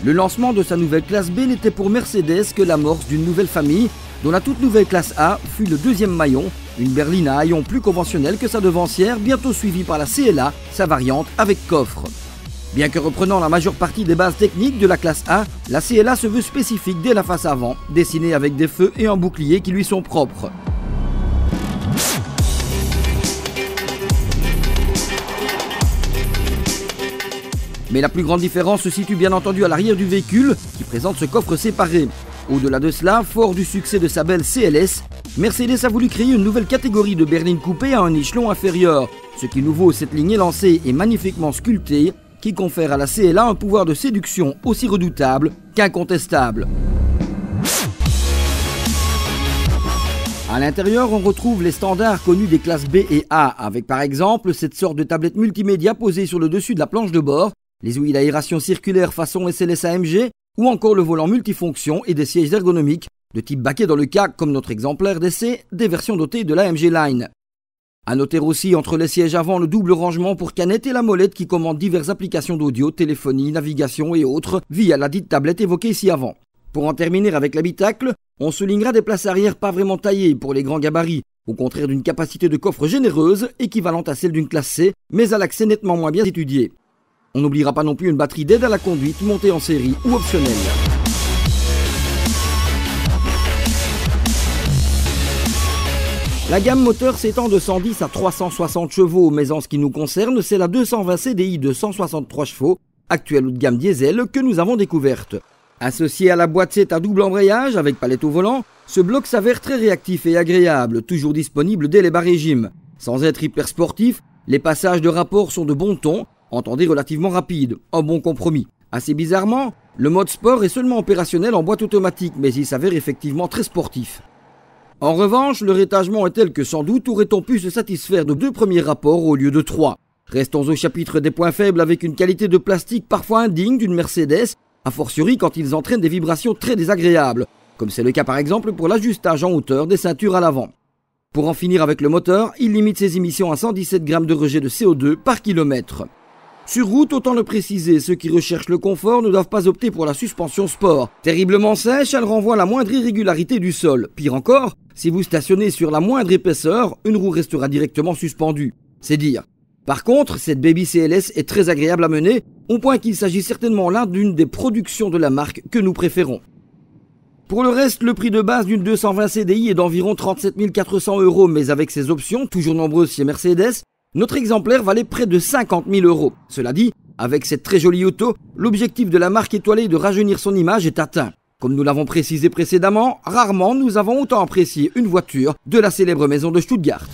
Le lancement de sa nouvelle classe B n'était pour Mercedes que l'amorce d'une nouvelle famille, dont la toute nouvelle classe A fut le deuxième maillon, une berline à haillons plus conventionnelle que sa devancière, bientôt suivie par la CLA, sa variante avec coffre. Bien que reprenant la majeure partie des bases techniques de la classe A, la CLA se veut spécifique dès la face avant, dessinée avec des feux et un bouclier qui lui sont propres. Mais la plus grande différence se situe bien entendu à l'arrière du véhicule, qui présente ce coffre séparé. Au-delà de cela, fort du succès de sa belle CLS, Mercedes a voulu créer une nouvelle catégorie de berline coupée à un échelon inférieur. Ce qui nous vaut cette ligne élancée et magnifiquement sculptée, qui confère à la CLA un pouvoir de séduction aussi redoutable qu'incontestable. À l'intérieur, on retrouve les standards connus des classes B et A, avec par exemple cette sorte de tablette multimédia posée sur le dessus de la planche de bord, les ouïes d'aération circulaire façon SLS AMG, ou encore le volant multifonction et des sièges ergonomiques de type baquet dans le cas, comme notre exemplaire d'essai, des versions dotées de l'AMG Line. À noter aussi entre les sièges avant le double rangement pour canettes et la molette qui commande diverses applications d'audio, téléphonie, navigation et autres via la dite tablette évoquée ici avant. Pour en terminer avec l'habitacle, on soulignera des places arrière pas vraiment taillées pour les grands gabarits, au contraire d'une capacité de coffre généreuse équivalente à celle d'une classe C, mais à l'accès nettement moins bien étudié. On n'oubliera pas non plus une batterie d'aide à la conduite montée en série ou optionnelle. La gamme moteur s'étend de 110 à 360 chevaux, mais en ce qui nous concerne, c'est la 220 CDI de 163 chevaux, actuelle ou de gamme diesel, que nous avons découverte. Associé à la boîte 7 à double embrayage avec palette au volant, ce bloc s'avère très réactif et agréable, toujours disponible dès les bas régimes. Sans être hyper sportif, les passages de rapport sont de bon ton, entendez relativement rapide, un bon compromis. Assez bizarrement, le mode sport est seulement opérationnel en boîte automatique, mais il s'avère effectivement très sportif. En revanche, le rétagement est tel que sans doute aurait-on pu se satisfaire de 2 premiers rapports au lieu de 3. Restons au chapitre des points faibles avec une qualité de plastique parfois indigne d'une Mercedes, a fortiori quand ils entraînent des vibrations très désagréables, comme c'est le cas par exemple pour l'ajustage en hauteur des ceintures à l'avant. Pour en finir avec le moteur, il limite ses émissions à 117 grammes de rejet de CO2 par kilomètre. Sur route, autant le préciser, ceux qui recherchent le confort ne doivent pas opter pour la suspension sport. Terriblement sèche, elle renvoie la moindre irrégularité du sol. Pire encore, si vous stationnez sur la moindre épaisseur, une roue restera directement suspendue. C'est dire. Par contre, cette Baby CLS est très agréable à mener, au point qu'il s'agit certainement là d'une des productions de la marque que nous préférons. Pour le reste, le prix de base d'une 220 CDI est d'environ 37 400 €, mais avec ses options, toujours nombreuses chez Mercedes, notre exemplaire valait près de 50 000 €. Cela dit, avec cette très jolie auto, l'objectif de la marque étoilée de rajeunir son image est atteint. Comme nous l'avons précisé précédemment, rarement nous avons autant apprécié une voiture de la célèbre maison de Stuttgart.